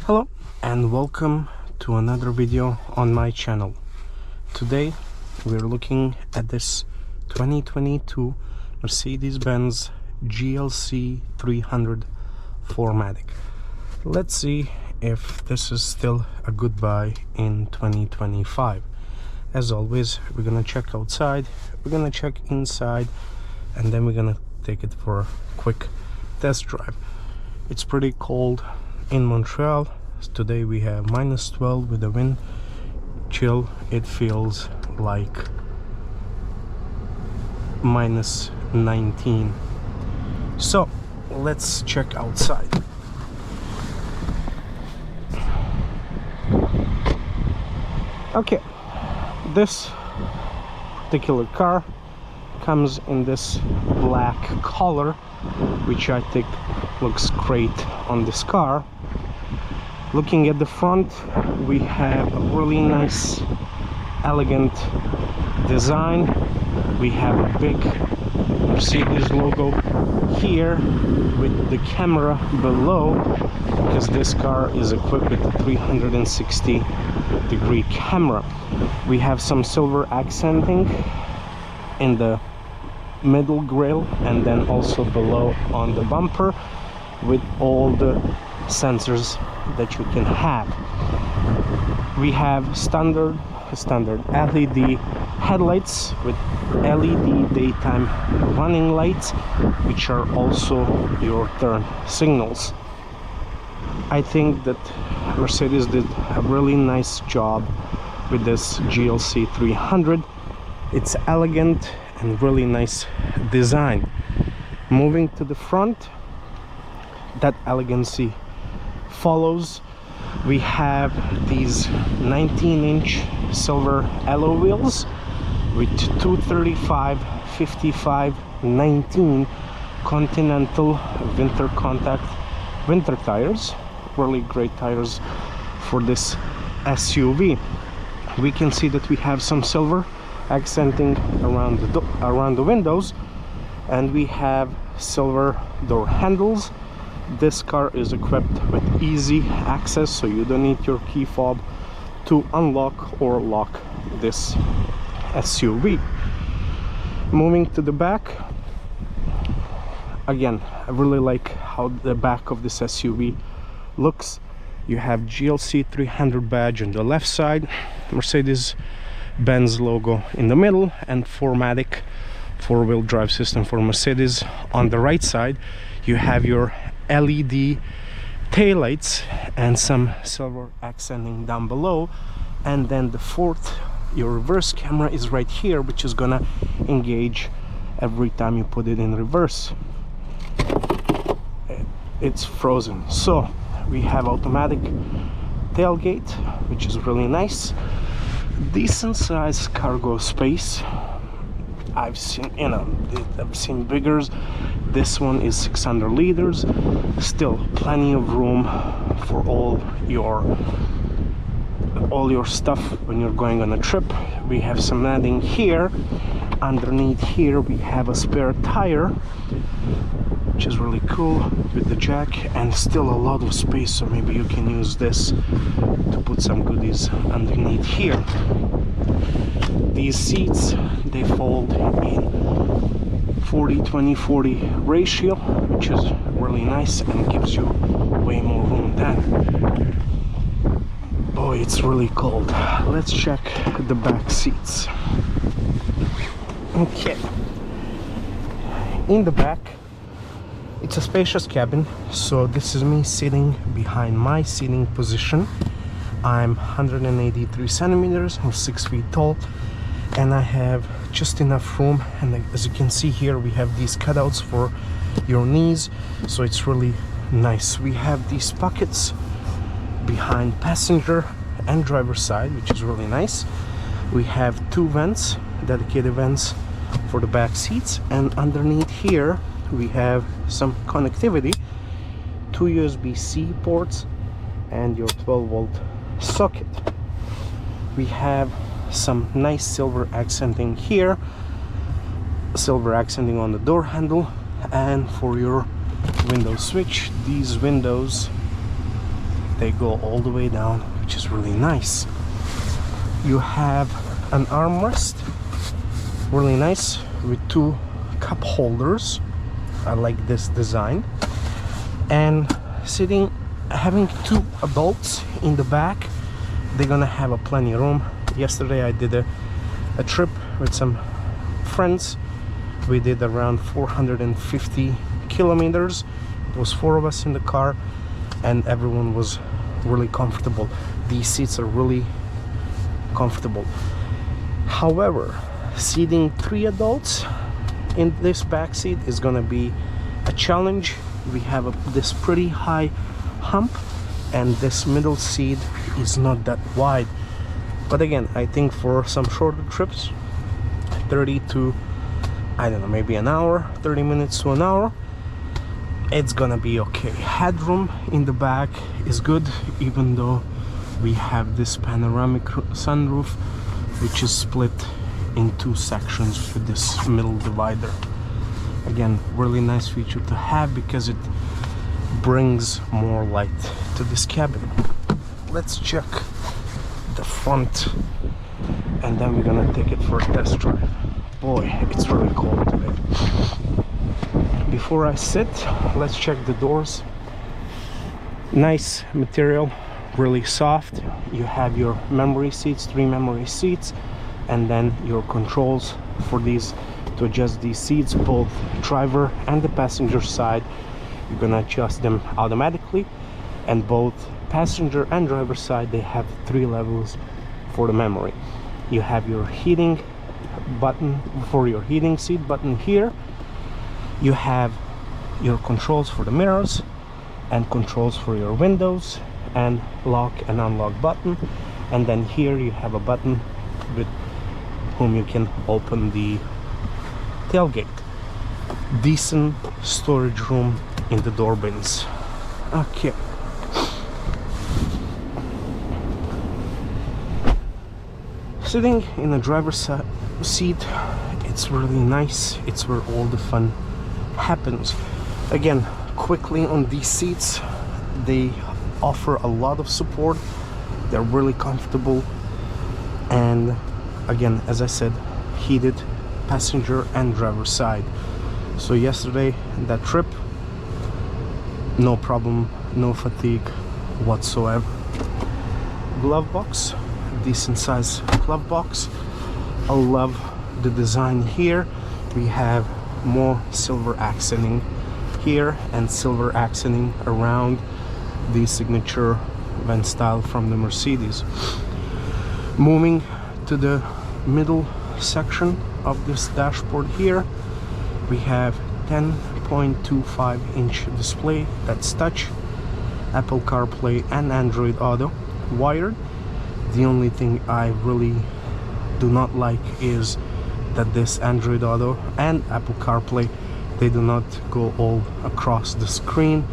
Hello and welcome to another video on my channel. Today we're looking at this 2022 Mercedes GLC 300 4Matic. Let's see if this is still a good buy in 2025. As always, we're gonna check outside, we're gonna check inside, and then we're gonna take it for a quick test drive. It's pretty cold in Montreal. Today we have -12 with the wind chill. It feels like -19. So let's check outside. Okay, this particular car comes in this black color, which I think looks great on this car. Looking at the front, we have a really nice, elegant design. We have a big Mercedes logo here with the camera below, because this car is equipped with a 360-degree camera. We have some silver accenting in the middle grille and then also below on the bumper with all the sensors that you can have. We have standard LED headlights with LED daytime running lights, which are also your turn signals. I think that Mercedes did a really nice job with this GLC 300. It's elegant and really nice design. Moving to the front, that elegancy follows. We have these 19-inch silver alloy wheels with 235 55 19 Continental winter contact winter tires. Really great tires for this SUV. We can see that we have some silver accenting around the windows, and we have silver door handles. This car is equipped with easy access, so you don't need your key fob to unlock or lock this SUV. Moving to the back, again, I really like how the back of this SUV looks. You have GLC 300 badge on the left side, Mercedes-Benz logo in the middle, and 4Matic four-wheel drive system for Mercedes on the right side. You have your LED taillights and some silver accenting down below, and then the fourth, your reverse camera is right here, which is gonna engage every time you put it in reverse. It's frozen, so we have automatic tailgate, which is really nice. Decent size cargo space. I've seen biggers. This one is 600 liters. Still plenty of room for all your stuff when you're going on a trip. We have some netting here. Underneath here we have a spare tire, which is really cool, with the jack, and still a lot of space, so maybe you can use this to put some goodies underneath here. These seats, they fold in 40-20-40 ratio, which is really nice and gives you way more room then. Boy, it's really cold. Let's check the back seats. Okay, in the back, it's a spacious cabin. So this is me sitting behind my seating position. I'm 183 centimeters or 6 feet tall, and I have just enough room. And as you can see here, we have these cutouts for your knees, so it's really nice. We have these pockets behind passenger and driver side, which is really nice. We have two vents, dedicated vents for the back seats, and underneath here we have some connectivity, two USB-C ports and your 12-volt socket. We have some nice silver accenting here, silver accenting on the door handle, and for your window switch, these windows they go all the way down, which is really nice. You have an armrest, really nice, with 2 cup holders. I like this design. And having 2 adults in the back, they're gonna have a plenty of room. Yesterday I did a trip with some friends. We did around 450 kilometers. It was 4 of us in the car, and everyone was really comfortable. These seats are really comfortable. However, seating 3 adults in this back seat is gonna be a challenge. We have this pretty high hump, and this middle seat is not that wide. But again, I think for some shorter trips, 30 to, I don't know, maybe an hour, 30 minutes to an hour, it's gonna be okay. Headroom in the back is good, even though we have this panoramic sunroof, which is split in 2 sections with this middle divider. Again, really nice feature to have because it brings more light to this cabin. Let's check the front, and then we're gonna take it for a test drive. Boy, it's really cold today. Before I sit, let's check the doors. Nice material, really soft. You have your memory seats, 3 memory seats, and then your controls for these to adjust these seats, both driver and the passenger side. You're gonna adjust them automatically, and both passenger and driver side, they have 3 levels for the memory. You have your heating button for your heating seat button here. You have your controls for the mirrors and controls for your windows and lock and unlock button, and then here you have a button with whom you can open the tailgate. Decent storage room in the door bins. Okay. Sitting in the driver's seat, it's really nice. It's where all the fun happens. Again, quickly on these seats, they offer a lot of support. They're really comfortable, and again, as I said, heated passenger and driver side. So yesterday, that trip, no problem, no fatigue whatsoever. Glove box, decent size glove box. I love the design here. We have more silver accenting here and silver accenting around the signature vent style from the Mercedes. Moving to the middle section of this dashboard here, we have 10.25-inch display that's touch, Apple CarPlay and Android Auto wired. The only thing I really do not like is that this Android Auto and Apple CarPlay, they do not go all across the screen.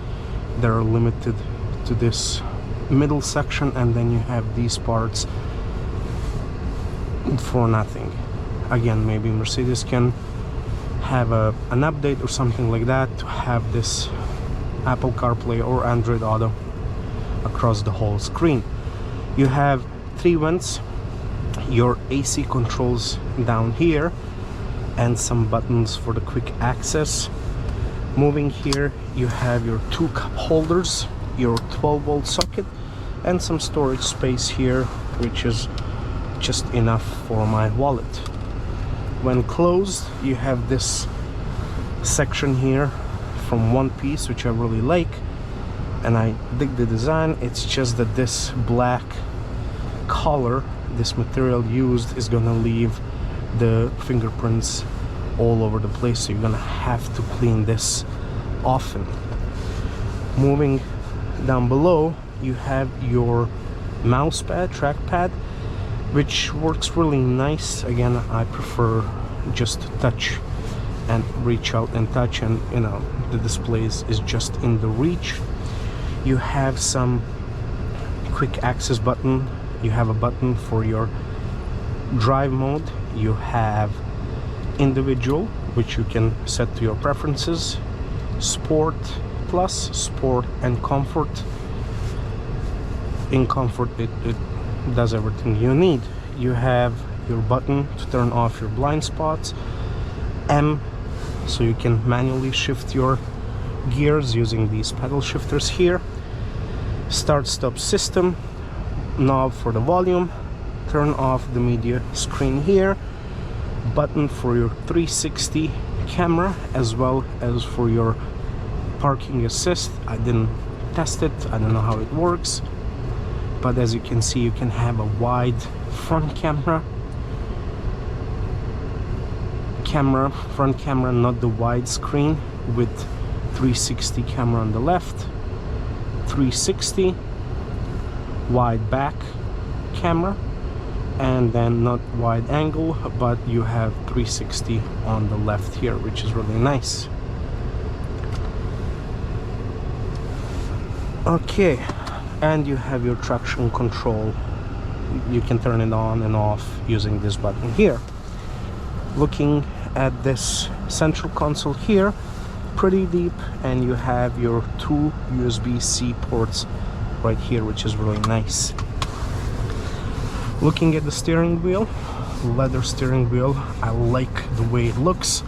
They're limited to this middle section, and then you have these parts for nothing. Again, maybe Mercedes can have an update or something like that to have this Apple CarPlay or Android Auto across the whole screen. You have 3 vents, your AC controls down here, and some buttons for the quick access. Moving here, you have your 2 cup holders, your 12-volt socket, and some storage space here, which is just enough for my wallet. When closed, you have this section here from one piece, which I really like, and I dig the design. It's just that this black color, this material used, is gonna leave the fingerprints all over the place, so you're gonna have to clean this often. Moving down below, you have your mouse pad, trackpad, which works really nice. Again, I prefer just touch and reach out and touch, and you know, the displays is just in the reach. You have some quick access button. You have a button for your drive mode. You have individual, which you can set to your preferences, sport plus, sport and comfort. in comfort it does everything you need. You have your button to turn off your blind spots, M so you can manually shift your gears using these pedal shifters here, start stop system, knob for the volume, turn off the media screen here, button for your 360 camera as well as for your parking assist. I didn't test it, I don't know how it works, but as you can see, you can have a wide front front camera, not the wide screen, with 360 camera on the left, 360 wide back camera, and then not wide angle, but you have 360 on the left here, which is really nice. Okay, and you have your traction control. You can turn it on and off using this button here. Looking at this central console here, pretty deep, and you have your two USB-C ports right here, which is really nice. Looking at the steering wheel, leather steering wheel, I like the way it looks,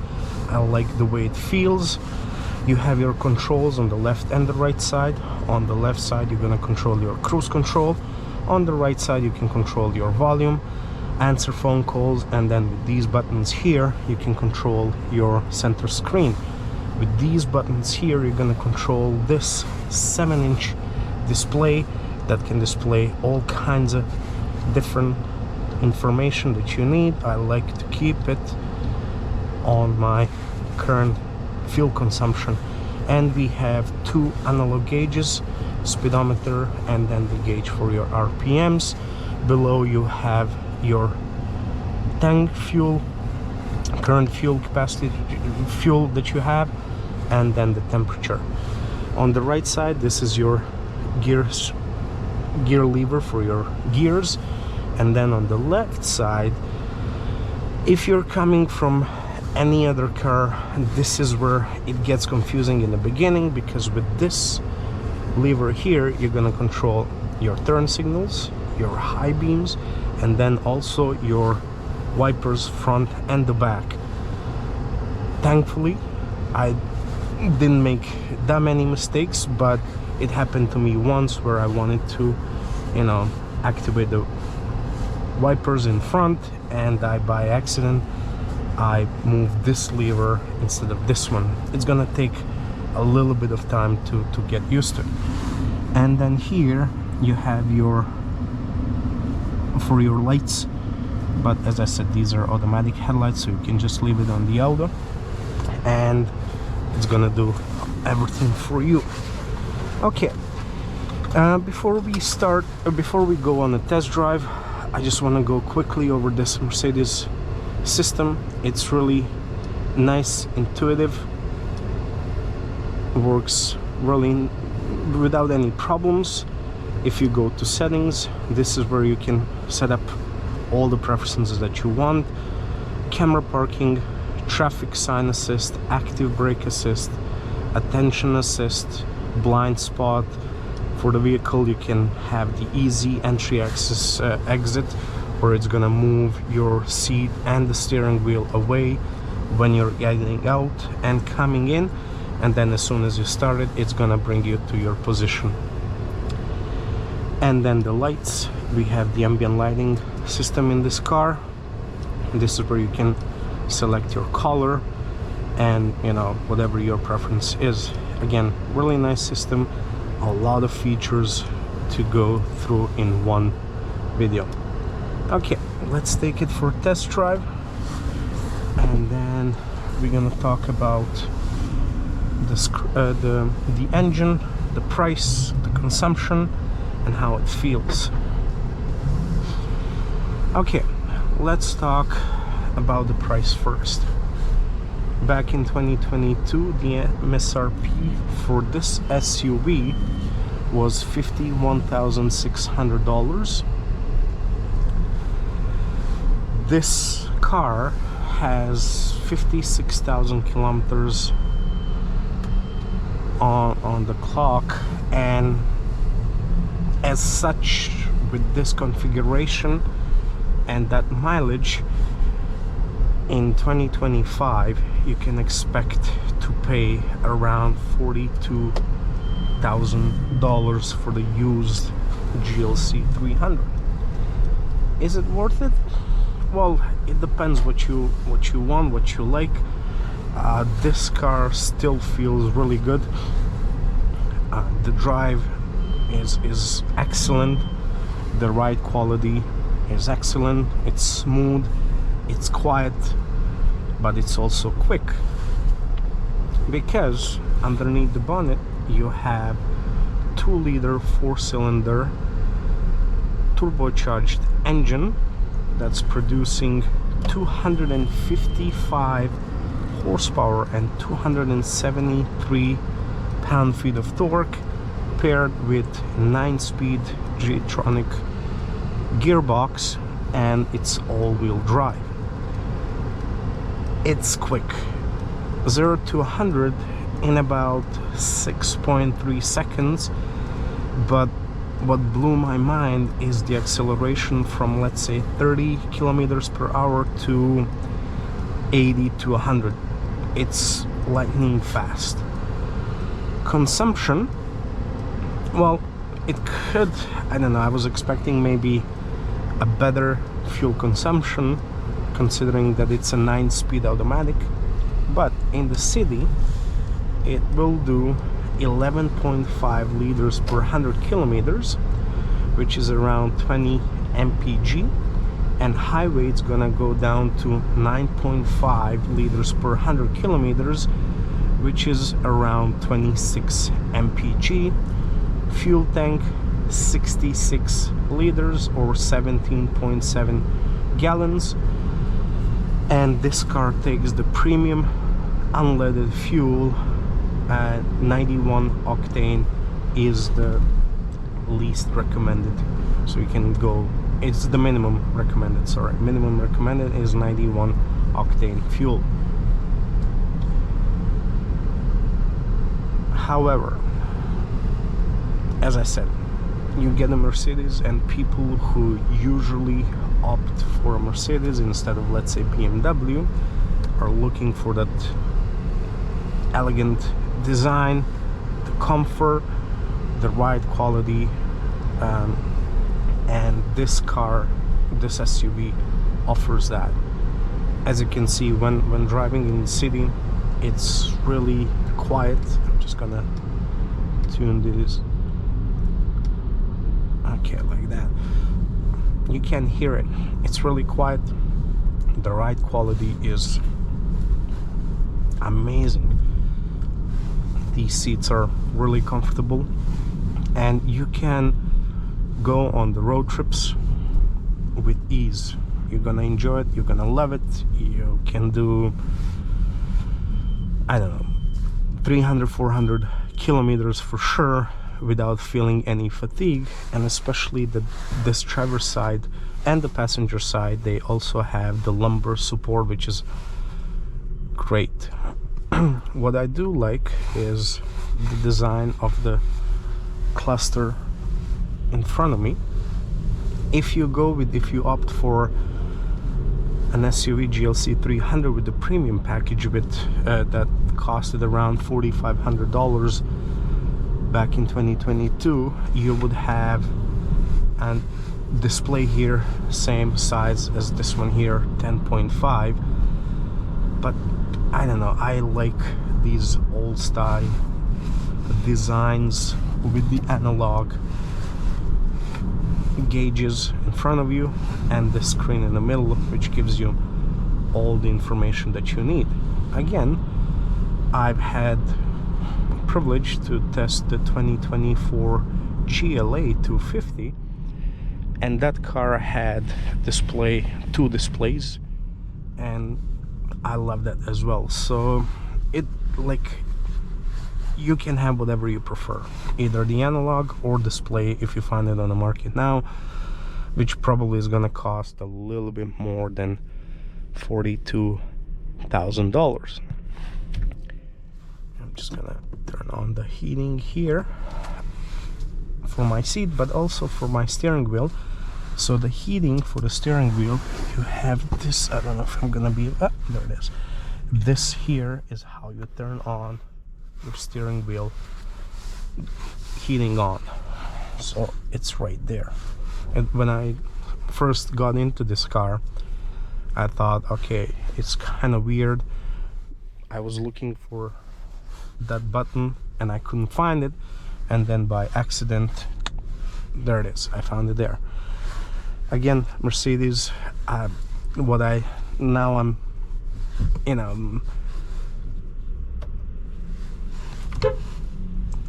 I like the way it feels. You have your controls on the left and the right side. On the left side you're going to control your cruise control, on the right side you can control your volume, answer phone calls, and then with these buttons here you can control your center screen. With these buttons here you're going to control this 7-inch display that can display all kinds of different information that you need. I like to keep it on my current fuel consumption. And we have two analog gauges, speedometer and then the gauge for your RPMs. Below you have your tank fuel, current fuel capacity, fuel that you have, and then the temperature. On the right side, this is your gear lever for your gears, and then on the left side, if you're coming from any other car, this is where it gets confusing in the beginning, because with this lever here you're going to control your turn signals, your high beams, and then also your wipers front and the back. Thankfully I didn't make that many mistakes, but it happened to me once where I wanted to, you know, activate the wipers in front, and by accident I moved this lever instead of this one. It's gonna take a little bit of time to get used to it. And then here you have your for your lights, but as I said, these are automatic headlights, so you can just leave it on the auto and it's gonna do everything for you. Okay, before we go on a test drive, I just want to go quickly over this Mercedes system. It's really nice, intuitive, works really without any problems. If you go to settings, this is where you can set up all the preferences that you want: camera parking, traffic sign assist, active brake assist, attention assist, blind spot. For the vehicle you can have the easy entry access exit, where it's gonna move your seat and the steering wheel away when you're getting out and coming in, and then as soon as you start it, it's gonna bring you to your position. And then the lights, we have the ambient lighting system in this car. This is where you can select your color and, you know, whatever your preference is. Again, really nice system, a lot of features to go through in one video. Okay, let's take it for a test drive, and then we're gonna talk about the engine, the price, the consumption, and how it feels. Okay, let's talk about the price first. Back in 2022, the MSRP for this SUV was $51,600. This car has 56,000 kilometers on the clock, and as such, with this configuration and that mileage, in 2025 you can expect to pay around $42,000 for the used GLC 300. Is it worth it? Well, it depends what you want, what you like. This car still feels really good. The drive is excellent. The ride quality is excellent. It's smooth, it's quiet, but it's also quick, because underneath the bonnet you have 2-liter 4-cylinder turbocharged engine that's producing 255 horsepower and 273 pound-feet of torque, paired with 9-speed G-tronic gearbox, and it's all-wheel drive. It's quick, 0 to 100 in about 6.3 seconds, but what blew my mind is the acceleration from, let's say, 30 kilometers per hour to 80 to 100. It's lightning fast. Consumption, well, it could, I don't know, I was expecting maybe a better fuel consumption, considering that it's a 9-speed automatic, but in the city it will do 11.5 liters per 100 kilometers, which is around 20 mpg, and highway it's gonna go down to 9.5 liters per 100 kilometers, which is around 26 mpg. Fuel tank 66 liters or 17.7 gallons, and this car takes the premium unleaded fuel. 91 octane is the least recommended, so you can go, it's the minimum recommended, sorry, minimum recommended is 91 octane fuel. However, as I said, you get a Mercedes, and people who usually opt for a Mercedes instead of, let's say, BMW, are looking for that elegant design, the comfort, the ride quality, and this car, this SUV, offers that. As you can see, when driving in the city, it's really quiet. I'm just gonna tune this. Okay, like that. You can hear it. It's really quiet. The ride quality is amazing. These seats are really comfortable, and you can go on the road trips with ease. You're gonna enjoy it, you're gonna love it. You can do, I don't know, 300-400 kilometers for sure without feeling any fatigue. And especially this driver's side and the passenger side, they also have the lumbar support, which is great. What I do like is the design of the cluster in front of me. If you opt for an SUV GLC 300 with the premium package, with that costed around $4,500 back in 2022, you would have a display here same size as this one here, 10.5. but I don't know, I like these old style designs with the analog gauges in front of you and the screen in the middle, which gives you all the information that you need. Again, I've had privilege to test the 2024 GLA 250, and that car had two displays, and I love that as well. So it, like, you can have whatever you prefer, either the analog or display if you find it on the market now, which probably is gonna cost a little bit more than $42,000. I'm just gonna turn on the heating here for my seat but also for my steering wheel. So the heating for the steering wheel, you have this, I don't know if I'm gonna be, there it is. This here is how you turn on your steering wheel heating on. So it's right there. And when I first got into this car, I thought, okay, it's kind of weird. I was looking for that button and I couldn't find it, and then by accident, there it is, I found it there. Again, Mercedes, I'm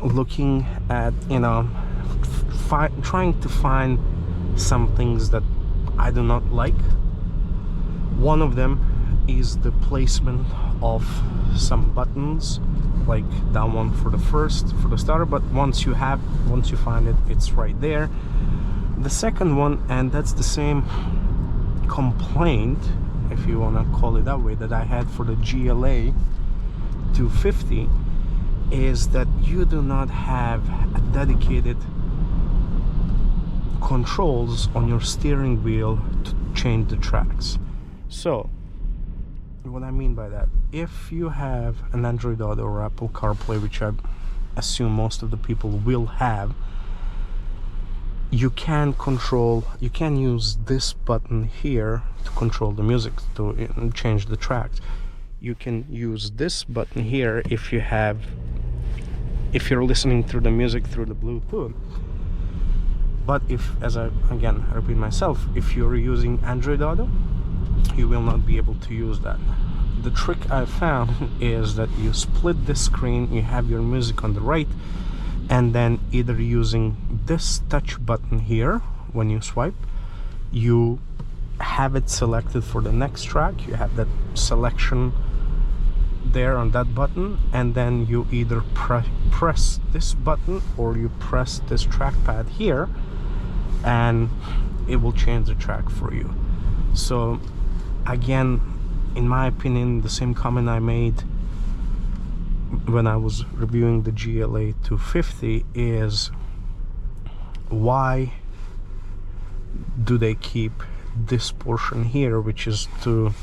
looking at, trying to find some things that I do not like. One of them is the placement of some buttons, like that one for the starter, but once you find it, it's right there. The second one, and that's the same complaint, if you want to call it that way, that I had for the GLA 250, is that you do not have a dedicated controls on your steering wheel to change the tracks. So what I mean by that, if you have an Android Auto or Apple CarPlay, which I assume most of the people will have, you can use this button here to control the music, to change the tracks. You can use this button here if you're listening through the music through the Bluetooth. But as I again repeat myself, if you're using Android Auto, you will not be able to use that. The trick I found is that you split this screen, you have your music on the right, and then either using this touch button here, when you swipe, you have it selected for the next track, you have that selection there on that button, and then you either press this button or you press this trackpad here, and it will change the track for you. So again, in my opinion, the same comment I made when I was reviewing the GLA 250 is, why do they keep this portion here, which is to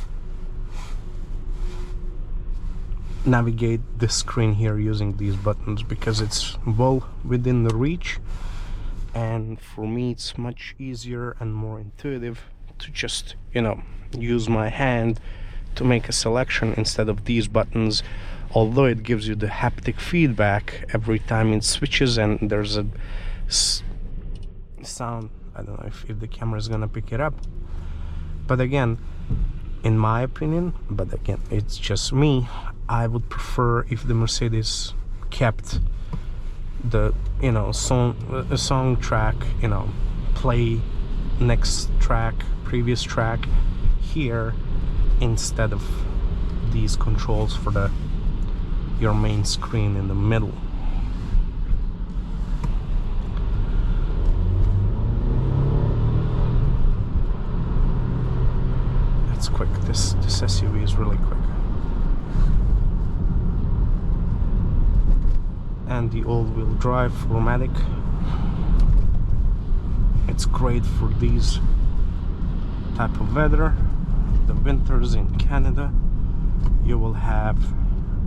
navigate this screen here using these buttons, because it's well within the reach, and for me it's much easier and more intuitive to just use my hand to make a selection instead of these buttons, although it gives you the haptic feedback every time it switches, and there's a sound. I don't know if the camera is gonna pick it up, but again, in my opinion, but again, it's just me, I would prefer if the Mercedes kept the song track, play next track, previous track here, instead of these controls for your main screen in the middle. That's quick. This SUV is really quick. And the all-wheel drive 4Matic, it's great for these type of weather. The winters in Canada, you will have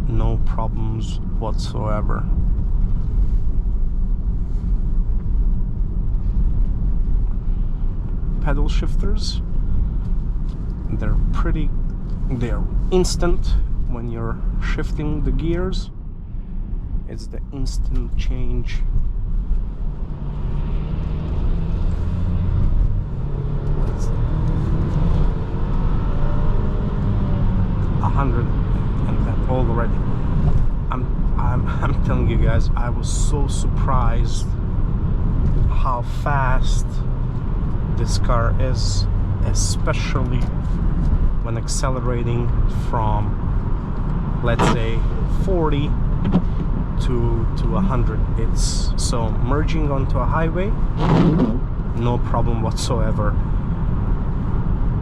no problems whatsoever. Pedal shifters, they're instant when you're shifting the gears. It's the instant change. It's 110 already. I'm telling you guys, I was so surprised how fast this car is, especially when accelerating from, let's say, 40 to 100. It's so merging onto a highway, no problem whatsoever.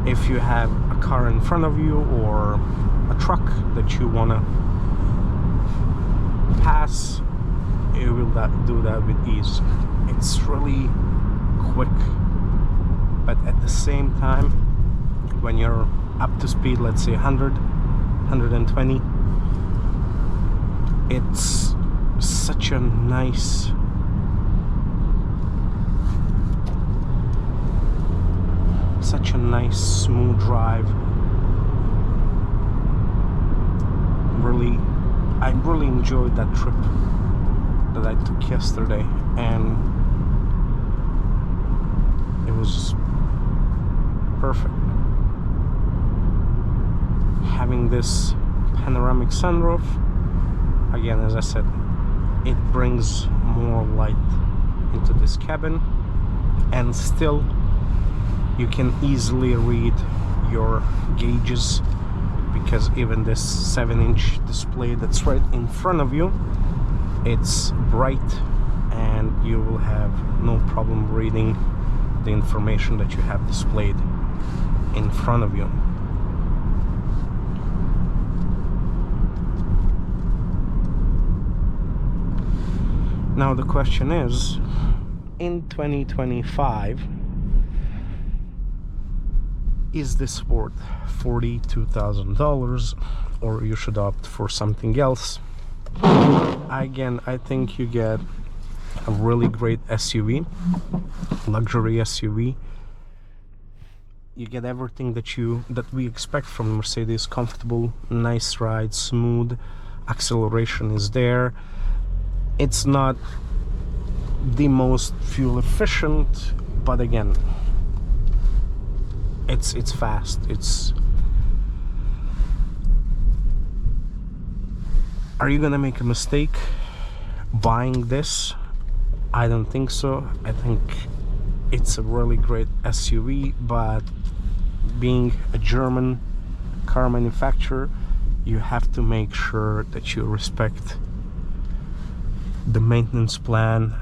If you have a car in front of you or a truck that you want to pass, it will do that with ease. it's really quick, but at the same time, when you're up to speed, let's say 100, 120, it's such a nice smooth drive. I really enjoyed that trip that I took yesterday, and it was perfect. Having this panoramic sunroof, again, as I said, it brings more light into this cabin, and still you can easily read your gauges, because even this 7-inch display that's right in front of you, it's bright, and you will have no problem reading the information that you have displayed in front of you. Now the question is, in 2025, is this worth $42,000, or you should opt for something else? Again, I think you get a really great SUV, luxury SUV. You get everything that we expect from Mercedes: comfortable, nice ride, smooth, acceleration is there. It's not the most fuel efficient, but again, it's fast. Are you gonna make a mistake buying this? I don't think so. I think it's a really great SUV, but being a German car manufacturer, you have to make sure that you respect the maintenance plan.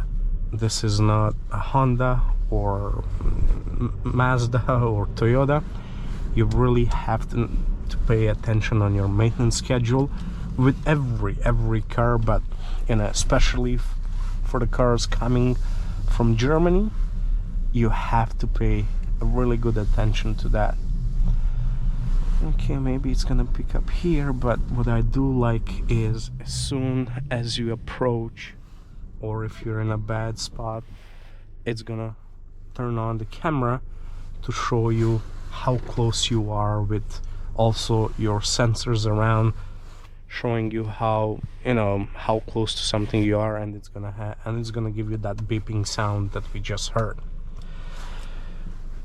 This is not a Honda or Mazda or Toyota. You really have to pay attention on your maintenance schedule with every car, but especially for the cars coming from Germany, you have to pay a really good attention to that. Okay, maybe it's gonna pick up here, but what I do like is, as soon as you approach, or if you're in a bad spot, it's gonna turn on the camera to show you how close you are, with also your sensors around showing you how close to something you are, and it's gonna give you that beeping sound that we just heard.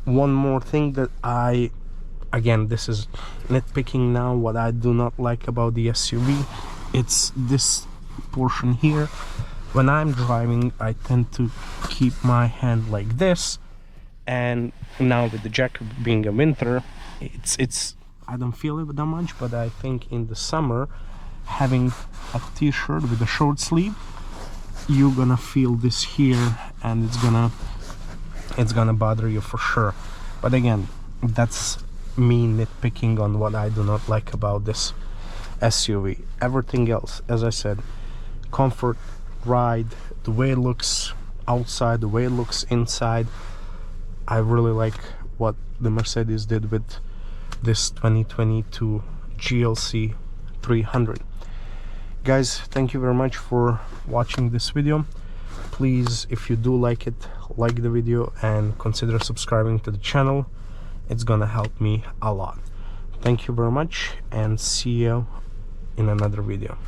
One more thing that again, this is nitpicking now, what I do not like about the SUV, it's this portion here. When I'm driving, I tend to keep my hand like this, and now with the jacket being a winter, it's I don't feel it that much, but I think in the summer, having a t-shirt with a short sleeve, you're gonna feel this here, and it's gonna bother you for sure. But again, that's me nitpicking on what I do not like about this SUV. Everything else, as I said, comfort, ride, the way it looks outside, the way it looks inside, I really like what the Mercedes did with this 2022 GLC 300. Guys, thank you very much for watching this video. Please, if you do like it, like the video and consider subscribing to the channel. It's gonna help me a lot. Thank you very much, and see you in another video.